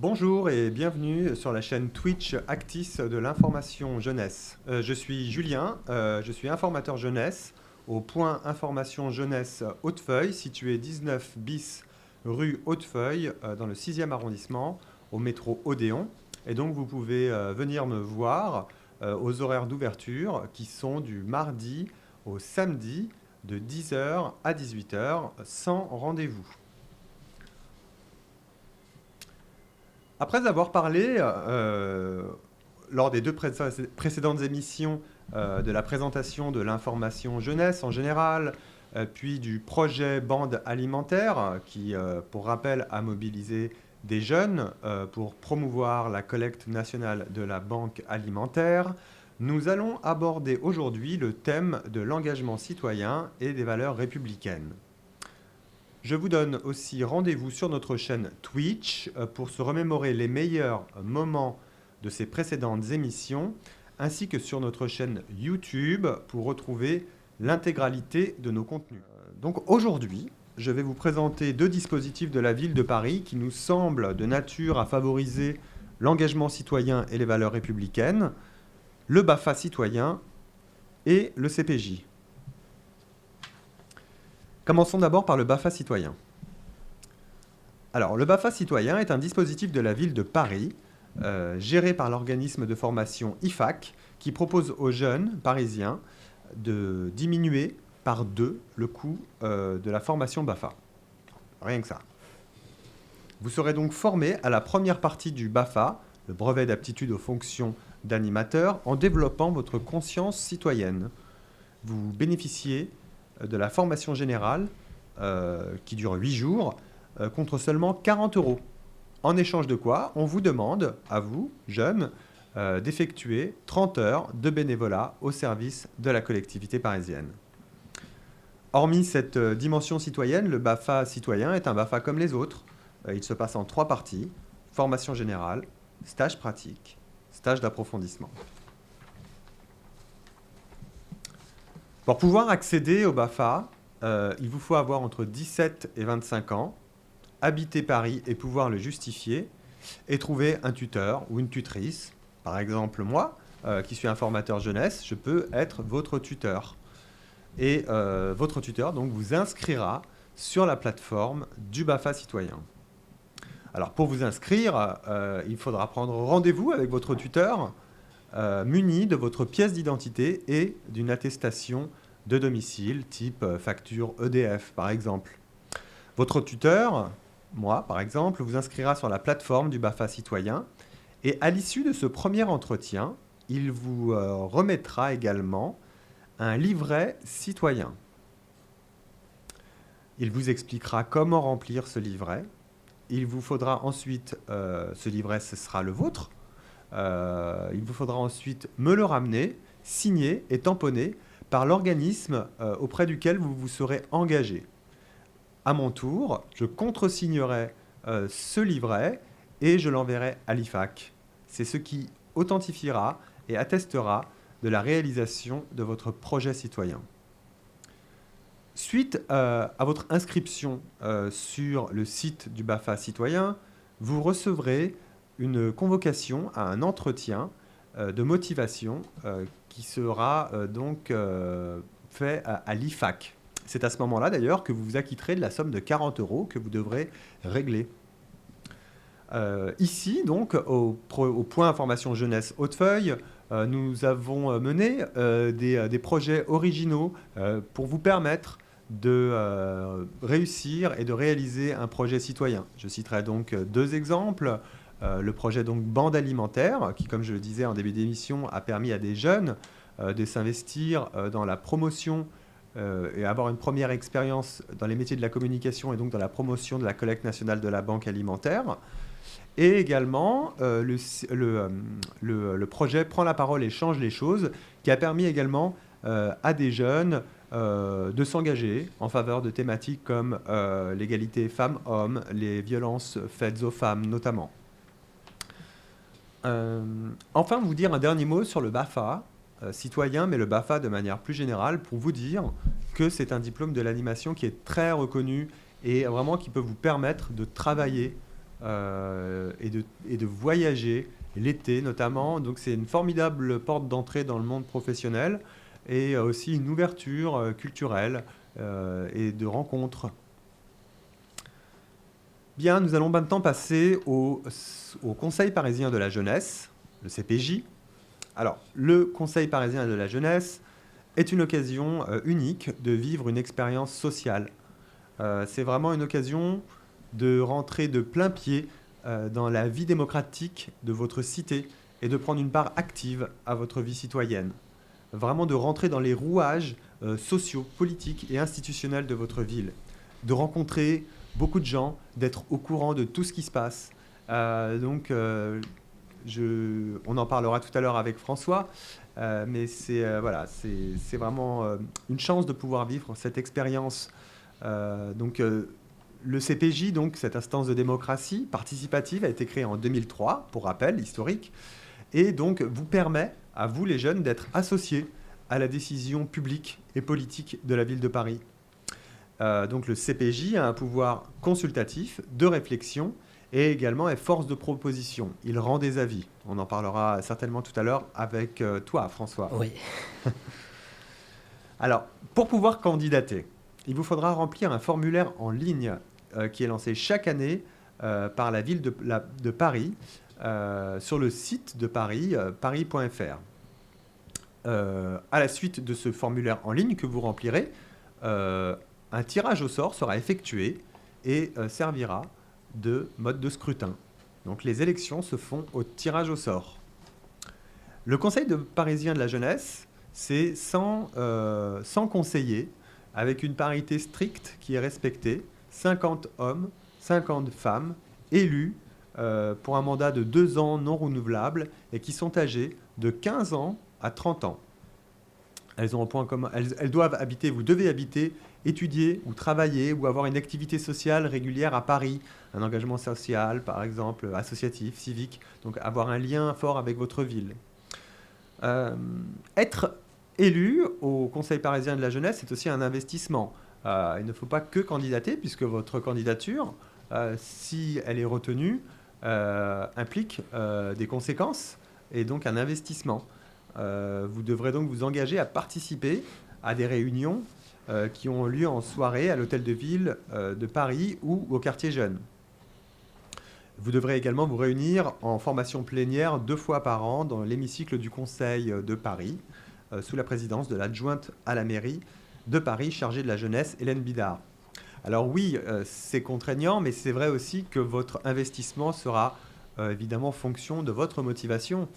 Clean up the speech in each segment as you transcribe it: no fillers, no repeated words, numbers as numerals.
Bonjour et bienvenue sur la chaîne Twitch Actis de l'information jeunesse. Je suis Julien, je suis informateur jeunesse au point information jeunesse Hautefeuille, situé 19 bis rue Hautefeuille dans le 6e arrondissement au métro Odéon. Et donc vous pouvez venir me voir aux horaires d'ouverture qui sont du mardi au samedi de 10 h à 18 h sans rendez-vous. Après avoir parlé, lors des deux précédentes émissions, de la présentation de l'information jeunesse en général, puis du projet bande alimentaire qui, pour rappel, a mobilisé des jeunes pour promouvoir la collecte nationale de la banque alimentaire, nous allons aborder aujourd'hui le thème de l'engagement citoyen et des valeurs républicaines. Je vous donne aussi rendez-vous sur notre chaîne Twitch pour se remémorer les meilleurs moments de ces précédentes émissions, ainsi que sur notre chaîne YouTube pour retrouver l'intégralité de nos contenus. Donc aujourd'hui, je vais vous présenter deux dispositifs de la ville de Paris qui nous semblent de nature à favoriser l'engagement citoyen et les valeurs républicaines, le BAFA citoyen et le CPJ. Commençons d'abord par le BAFA citoyen. Alors, le BAFA citoyen est un dispositif de la ville de Paris, géré par l'organisme de formation IFAC, qui propose aux jeunes parisiens de diminuer par 2 le coût de la formation BAFA. Rien que ça. Vous serez donc formé à la première partie du BAFA, le brevet d'aptitude aux fonctions d'animateur, en développant votre conscience citoyenne. Vous bénéficiez de la formation générale qui dure 8 jours contre seulement 40 €. En échange de quoi, on vous demande, à vous, jeunes, d'effectuer 30 heures de bénévolat au service de la collectivité parisienne. Hormis cette dimension citoyenne, le BAFA citoyen est un BAFA comme les autres. Il se passe en 3 parties, formation générale, stage pratique, stage d'approfondissement. Pour pouvoir accéder au BAFA, il vous faut avoir entre 17 et 25 ans, habiter Paris et pouvoir le justifier, et trouver un tuteur ou une tutrice. Par exemple, moi, qui suis un formateur jeunesse, je peux être votre tuteur. Et votre tuteur donc, vous inscrira sur la plateforme du BAFA citoyen. Alors, pour vous inscrire, il faudra prendre rendez-vous avec votre tuteur, muni de votre pièce d'identité et d'une attestation de domicile, type facture EDF par exemple. Votre tuteur, moi par exemple, vous inscrira sur la plateforme du BAFA citoyen et à l'issue de ce premier entretien, il vous remettra également un livret citoyen. Il vous expliquera comment remplir ce livret. Il vous faudra ensuite, ce livret ce sera le vôtre, il vous faudra ensuite me le ramener, signé et tamponné par l'organisme auprès duquel vous vous serez engagé. À mon tour, je contresignerai ce livret et je l'enverrai à l'IFAC. C'est ce qui authentifiera et attestera de la réalisation de votre projet citoyen. Suite à votre inscription sur le site du BAFA citoyen, vous recevrez une convocation à un entretien de motivation qui sera donc fait à l'IFAC. C'est à ce moment-là d'ailleurs que vous vous acquitterez de la somme de 40 € que vous devrez régler. Ici, donc, au point information jeunesse Hautefeuille, nous avons mené des projets originaux pour vous permettre de réussir et de réaliser un projet citoyen. Je citerai donc 2 exemples. Le projet donc bande alimentaire, qui, comme je le disais en début d'émission, a permis à des jeunes de s'investir dans la promotion et avoir une première expérience dans les métiers de la communication et donc dans la promotion de la collecte nationale de la banque alimentaire. Et également le projet Prends la parole et change les choses, qui a permis également à des jeunes de s'engager en faveur de thématiques comme l'égalité femmes-hommes, les violences faites aux femmes notamment. Enfin, vous dire un dernier mot sur le BAFA citoyen, mais le BAFA de manière plus générale, pour vous dire que c'est un diplôme de l'animation qui est très reconnu et vraiment qui peut vous permettre de travailler et de voyager l'été notamment. Donc c'est une formidable porte d'entrée dans le monde professionnel et aussi une ouverture culturelle et de rencontres. Bien, nous allons maintenant passer au Conseil parisien de la jeunesse, le CPJ. Alors, le Conseil parisien de la jeunesse est une occasion unique de vivre une expérience sociale. C'est vraiment une occasion de rentrer de plein pied dans la vie démocratique de votre cité et de prendre une part active à votre vie citoyenne. Vraiment de rentrer dans les rouages sociaux, politiques et institutionnels de votre ville. De rencontrer beaucoup de gens, d'être au courant de tout ce qui se passe. On en parlera tout à l'heure avec François, mais c'est vraiment une chance de pouvoir vivre cette expérience. Le CPJ, donc cette instance de démocratie participative, a été créée en 2003, pour rappel historique, et donc vous permet à vous les jeunes d'être associés à la décision publique et politique de la ville de Paris. Donc le CPJ a un pouvoir consultatif, de réflexion, et également est force de proposition. Il rend des avis. On en parlera certainement tout à l'heure avec toi, François. Oui. Alors, pour pouvoir candidater, il vous faudra remplir un formulaire en ligne qui est lancé chaque année par la ville de Paris sur le site de Paris, paris.fr. À la suite de ce formulaire en ligne que vous remplirez, un tirage au sort sera effectué et servira de mode de scrutin. Donc les élections se font au tirage au sort. Le Conseil parisien de la jeunesse, c'est 100 conseillers avec une parité stricte qui est respectée, 50 hommes, 50 femmes, élus pour un mandat de 2 ans non renouvelable et qui sont âgés de 15 ans à 30 ans. Elles ont un point commun. Elles doivent habiter, vous devez habiter, étudier ou travailler ou avoir une activité sociale régulière à Paris, un engagement social, par exemple, associatif, civique, donc avoir un lien fort avec votre ville. Être élu au Conseil parisien de la jeunesse, c'est aussi un investissement. Il ne faut pas que candidater, puisque votre candidature, si elle est retenue, implique des conséquences et donc un investissement. Vous devrez donc vous engager à participer à des réunions qui ont lieu en soirée à l'hôtel de ville de Paris ou au quartier jeune. Vous devrez également vous réunir en formation plénière 2 fois par an dans l'hémicycle du Conseil de Paris, sous la présidence de l'adjointe à la mairie de Paris chargée de la jeunesse, Hélène Bidard. Alors oui, c'est contraignant, mais c'est vrai aussi que votre investissement sera évidemment fonction de votre motivation.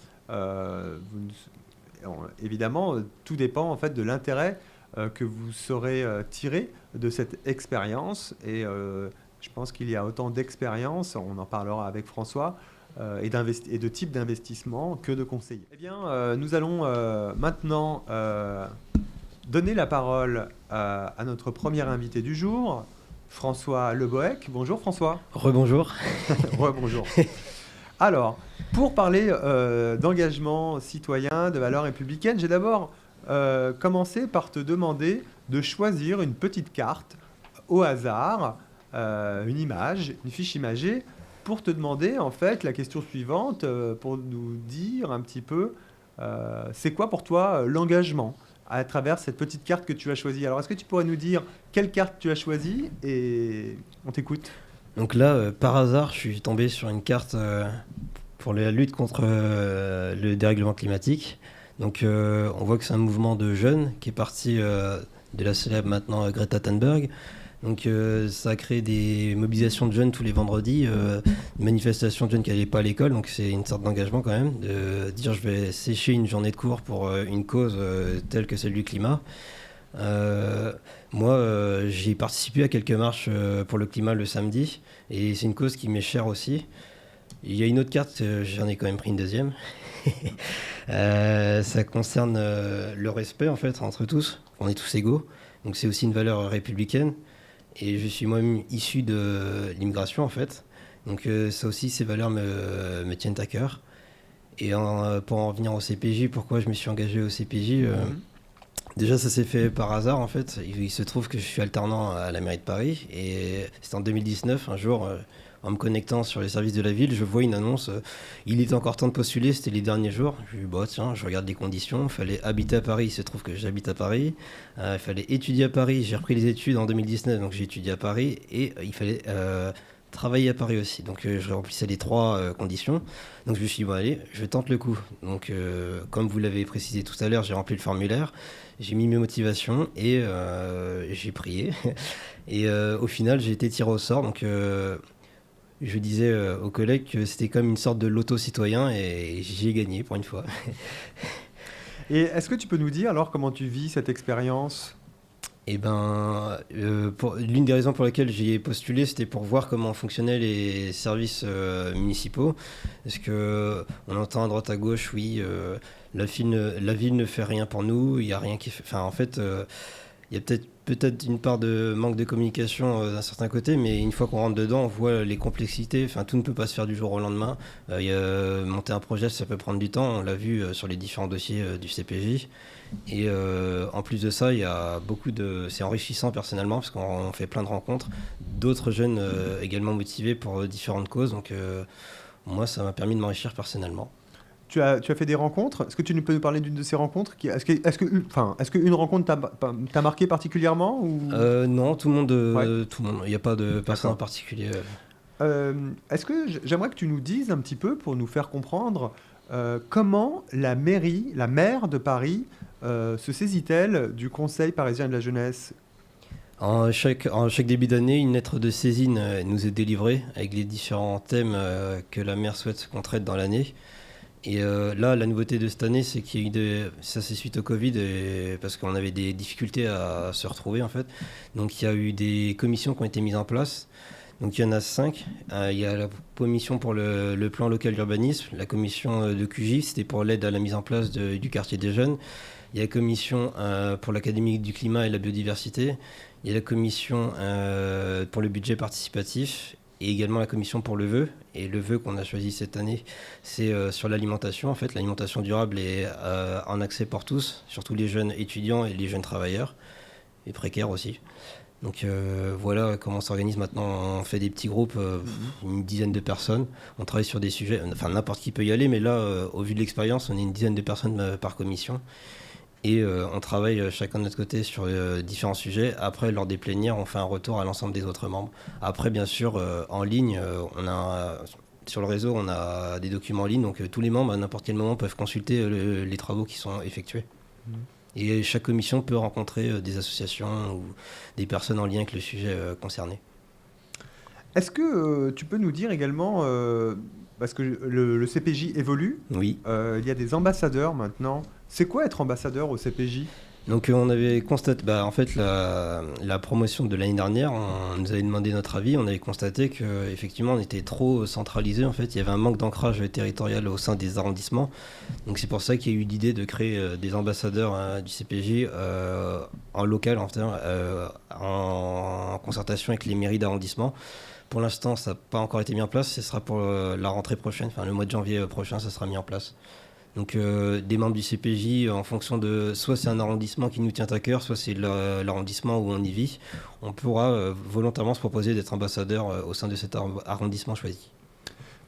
Évidemment, tout dépend en fait de l'intérêt que vous saurez tirer de cette expérience. Et je pense qu'il y a autant d'expérience, on en parlera avec François, et de types d'investissement que de conseillers. Eh bien, nous allons maintenant donner la parole à notre premier invité du jour, François Leboeck. Bonjour François. Rebonjour. Rebonjour. Alors, pour parler d'engagement citoyen, de valeurs républicaines, j'ai d'abord commencé par te demander de choisir une petite carte au hasard, une image, une fiche imagée, pour te demander en fait la question suivante, pour nous dire un petit peu c'est quoi pour toi l'engagement à travers cette petite carte que tu as choisie. Alors, est-ce que tu pourrais nous dire quelle carte tu as choisie et on t'écoute. Donc là, par hasard, je suis tombé sur une carte pour la lutte contre le dérèglement climatique. Donc on voit que c'est un mouvement de jeunes qui est parti de la célèbre maintenant Greta Thunberg. Donc ça a créé des mobilisations de jeunes tous les vendredis, des manifestations de jeunes qui n'allaient pas à l'école. Donc c'est une sorte d'engagement quand même, de dire je vais sécher une journée de cours pour une cause telle que celle du climat. Moi, j'ai participé à quelques marches pour le climat le samedi, et c'est une cause qui m'est chère aussi. Il y a une autre carte, j'en ai quand même pris une deuxième. Ça concerne le respect en fait entre tous. On est tous égaux, donc c'est aussi une valeur républicaine. Et je suis moi-même issu de l'immigration en fait, donc ça aussi ces valeurs me tiennent à cœur. Et pour en revenir au CPJ, pourquoi je me suis engagé au CPJ Déjà, ça s'est fait par hasard en fait. Il se trouve que je suis alternant à la mairie de Paris et c'était en 2019, un jour, en me connectant sur les services de la ville, je vois une annonce. Il était encore temps de postuler, c'était les derniers jours. Je dis, bah tiens, je regarde les conditions. Il fallait habiter à Paris, il se trouve que j'habite à Paris. Il fallait étudier à Paris. J'ai repris les études en 2019, donc j'ai étudié à Paris et il fallait travailler à Paris aussi. Donc je remplissais les trois conditions. Donc je me suis dit, bon allez, je tente le coup. Donc comme vous l'avez précisé tout à l'heure, j'ai rempli le formulaire. J'ai mis mes motivations et j'ai prié. Et au final, j'ai été tiré au sort. Donc, je disais aux collègues que c'était comme une sorte de loto citoyen et j'y ai gagné pour une fois. Et est-ce que tu peux nous dire alors comment tu vis cette expérience? Et ben, l'une des raisons pour lesquelles j'y ai postulé, c'était pour voir comment fonctionnaient les services municipaux. Parce que on entend à droite à gauche, oui, la ville ne fait rien pour nous, il y a rien qui fait. Enfin, en fait, il y a peut-être une part de manque de communication d'un certain côté, mais une fois qu'on rentre dedans, on voit les complexités. Enfin, tout ne peut pas se faire du jour au lendemain. Monter un projet, ça peut prendre du temps. On l'a vu sur les différents dossiers du CPJ. Et en plus de ça, il y a c'est enrichissant personnellement parce qu'on fait plein de rencontres. D'autres jeunes également motivés pour différentes causes. Donc moi, ça m'a permis de m'enrichir personnellement. Tu as fait des rencontres. Est-ce que tu peux nous parler d'une de ces rencontres est-ce qu'une rencontre t'a marqué particulièrement ou... Non, tout le monde. Ouais. Tout le monde. Il n'y a pas de personne en D'accord. particulier. Est-ce que j'aimerais que tu nous dises un petit peu pour nous faire comprendre comment la maire de Paris, se saisit-elle du Conseil parisien de la jeunesse? En chaque début d'année, une lettre de saisine nous est délivrée avec les différents thèmes que la maire souhaite qu'on traite dans l'année. Et là, la nouveauté de cette année, c'est qu'il y a eu ça c'est suite au Covid, parce qu'on avait des difficultés à se retrouver en fait. Donc il y a eu des commissions qui ont été mises en place. Donc il y en a 5. Il y a la commission pour le plan local d'urbanisme, la commission de QJ, c'était pour l'aide à la mise en place du quartier des jeunes. Il y a la commission pour l'Académie du climat et la biodiversité. Il y a la commission pour le budget participatif et également la commission pour le vœu. Et le vœu qu'on a choisi cette année, c'est sur l'alimentation. En fait, l'alimentation durable est en accès pour tous, surtout les jeunes étudiants et les jeunes travailleurs, et précaires aussi. Donc voilà comment on s'organise maintenant. On fait des petits groupes, une dizaine de personnes. On travaille sur des sujets, enfin n'importe qui peut y aller, mais là, au vu de l'expérience, on est une dizaine de personnes par commission. Et on travaille chacun de notre côté sur différents sujets. Après, lors des plénières, on fait un retour à l'ensemble des autres membres. Après, bien sûr, en ligne, sur le réseau, on a des documents en ligne. Donc tous les membres, à n'importe quel moment, peuvent consulter les travaux qui sont effectués. Et chaque commission peut rencontrer des associations ou des personnes en lien avec le sujet concerné. Est-ce que tu peux nous dire également, parce que le CPJ évolue, Oui. il y a des ambassadeurs maintenant. C'est quoi être ambassadeur au CPJ? Donc on avait constaté, en fait la promotion de l'année dernière, on nous avait demandé notre avis, on avait constaté qu'effectivement on était trop centralisé, en fait il y avait un manque d'ancrage territorial au sein des arrondissements, donc c'est pour ça qu'il y a eu l'idée de créer des ambassadeurs du CPJ en local, en concertation avec les mairies d'arrondissement. Pour l'instant ça n'a pas encore été mis en place, ce sera pour la rentrée prochaine, enfin le mois de janvier prochain ça sera mis en place. Donc des membres du CPJ, en fonction de soit c'est un arrondissement qui nous tient à cœur, soit c'est l'arrondissement où on y vit, on pourra volontairement se proposer d'être ambassadeur au sein de cet arrondissement choisi.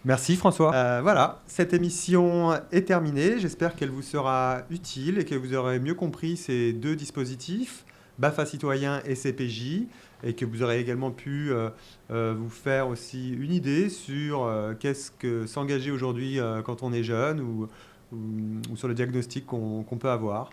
Merci François. Voilà, cette émission est terminée. J'espère qu'elle vous sera utile et que vous aurez mieux compris ces deux dispositifs, BAFA citoyen et CPJ, et que vous aurez également pu vous faire aussi une idée sur qu'est-ce que s'engager aujourd'hui quand on est jeune ou sur le diagnostic qu'on peut avoir.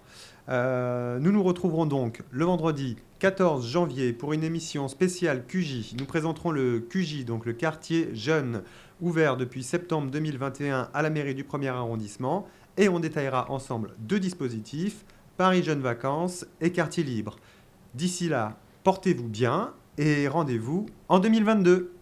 Nous nous retrouverons donc le vendredi 14 janvier pour une émission spéciale QJ. Nous présenterons le QJ, donc le quartier jeune, ouvert depuis septembre 2021 à la mairie du 1er arrondissement, et on détaillera ensemble deux dispositifs, Paris Jeunes Vacances et Quartier Libre. D'ici là, portez-vous bien et rendez-vous en 2022.